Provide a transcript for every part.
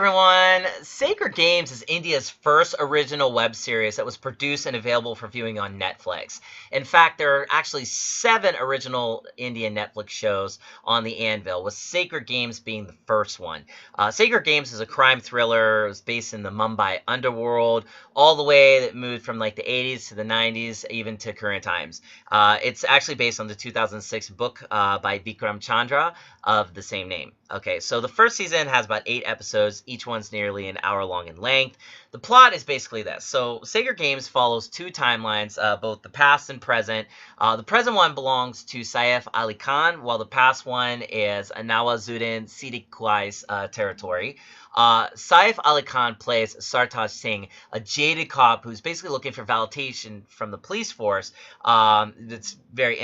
everyone! Sacred Games is India's first original web series that was produced and available for viewing on Netflix. In fact, there are actually 7 original Indian Netflix shows on the anvil, with Sacred Games being the first one. Sacred Games is a crime thriller. It was based in the Mumbai underworld, all the way that moved from like the 80s to the 90s, even to current times. It's actually based on the 2006 book by Vikram Chandra of the same name. Okay, so the first season has about 8 episodes. Each one's nearly an hour long in length. The plot is basically this. So Sacred Games follows 2 timelines, both the past and present. The present one belongs to Saif Ali Khan, while the past one is Nawazuddin Siddiqui's territory. Saif Ali Khan plays Sartaj Singh, a jaded cop who's basically looking for validation from the police force that's very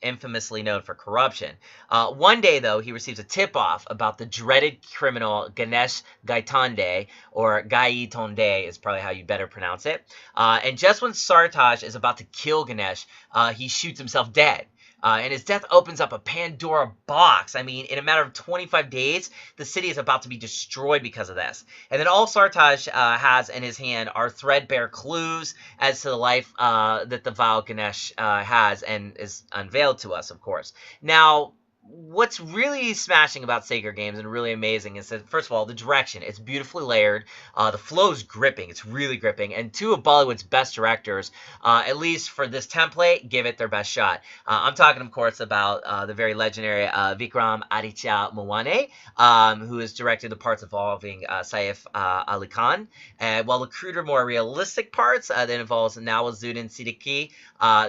infamously known for corruption. One day, though, he receives a tip-off about the dreaded criminal Ganesh Gaitonde, or Gaitonde is probably how you better pronounce it. And just when Sartaj is about to kill Ganesh, he shoots himself dead. And his death opens up a Pandora box. I mean, in a matter of 25 days, the city is about to be destroyed because of this. And then all Sartaj has in his hand are threadbare clues as to the life that the vile Ganesh has and is unveiled to us, of course. Now, what's really smashing about Sacred Games and really amazing is that, first of all, the direction. It's beautifully layered. The flow's gripping. It's really gripping. And 2 of Bollywood's best directors, at least for this template, give it their best shot. I'm talking, of course, about the very legendary Vikram Aditya Mowane, who has directed the parts involving Saif Ali Khan, while the cruder, more realistic parts that involves Nawazuddin Siddiqui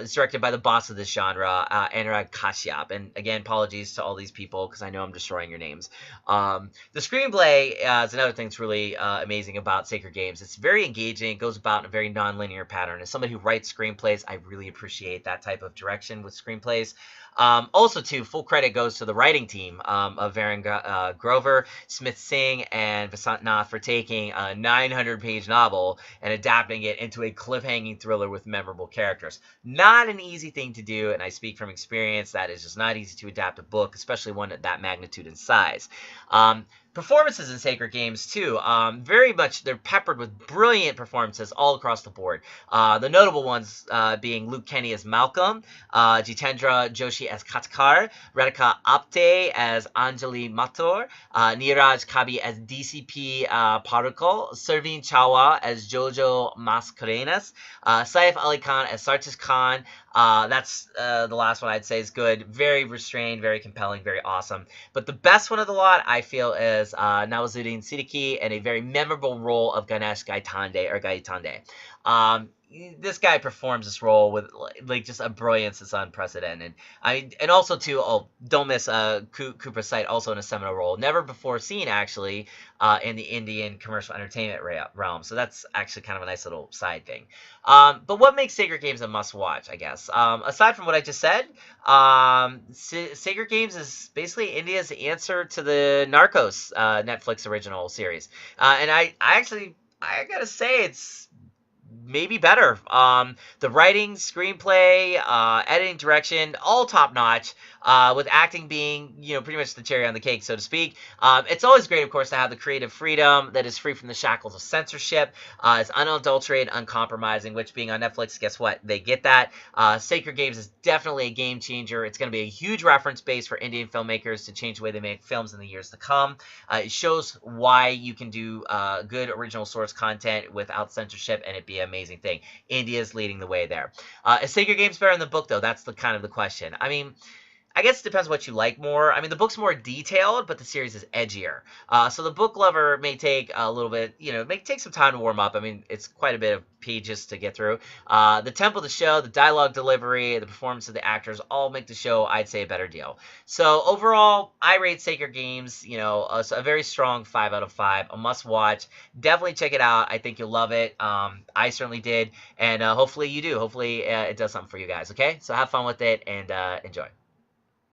is directed by the boss of this genre, Anurag Kashyap. And again, apologies to all these people because I know I'm destroying your names. The screenplay is another thing that's really amazing about Sacred Games. It's very engaging. It goes about in a very non-linear pattern. As somebody who writes screenplays, I really appreciate that type of direction with screenplays. Also, too, full credit goes to the writing team of Varun Grover, Smith Singh, and Vasant Nath for taking a 900-page novel and adapting it into a cliffhanging thriller with memorable characters. Not an easy thing to do, and I speak from experience. That is just not easy to adapt a book, especially one at that magnitude and size. Performances in Sacred Games, too, very much, they're peppered with brilliant performances all across the board. The notable ones being Luke Kenny as Malcolm, Jitendra Joshi as Katkar, Radhika Apte as Anjali Mathur, Neeraj Kabi as DCP Parukal, Servin Chawla as Jojo Mascarenas, Saif Ali Khan as Sartaj Khan. That's the last one I'd say is good. Very restrained, very compelling, very awesome. But the best one of the lot, I feel, is Nawazuddin Siddiqui and a very memorable role of Ganesh Gaitonde. This guy performs this role with like just a brilliance that's unprecedented. And also too, don't miss Cooper Sight also in a seminal role, never before seen actually in the Indian commercial entertainment realm. So that's actually kind of a nice little side thing. But what makes Sacred Games a must-watch, I guess? Aside from what I just said, Sacred Games is basically India's answer to the Narcos Netflix original series, and I gotta say it's maybe better. The writing, screenplay, editing, direction, all top notch. With acting being, pretty much the cherry on the cake, so to speak. It's always great, of course, to have the creative freedom that is free from the shackles of censorship. It's unadulterated, uncompromising, which being on Netflix, guess what? They get that. Sacred Games is definitely a game changer. It's going to be a huge reference base for Indian filmmakers to change the way they make films in the years to come. It shows why you can do good original source content without censorship, and it be an amazing thing. India's leading the way there. Is Sacred Games better than the book, though? That's the kind of the question. I mean, I guess it depends what you like more. I mean, the book's more detailed, but the series is edgier. So the book lover may take a little bit, may take some time to warm up. I mean, it's quite a bit of pages to get through. The tempo of the show, the dialogue delivery, the performance of the actors all make the show, I'd say, a better deal. So overall, I rate Sacred Games, a very strong 5 out of 5, a must-watch. Definitely check it out. I think you'll love it. I certainly did, and hopefully you do. Hopefully it does something for you guys, okay? So have fun with it and enjoy.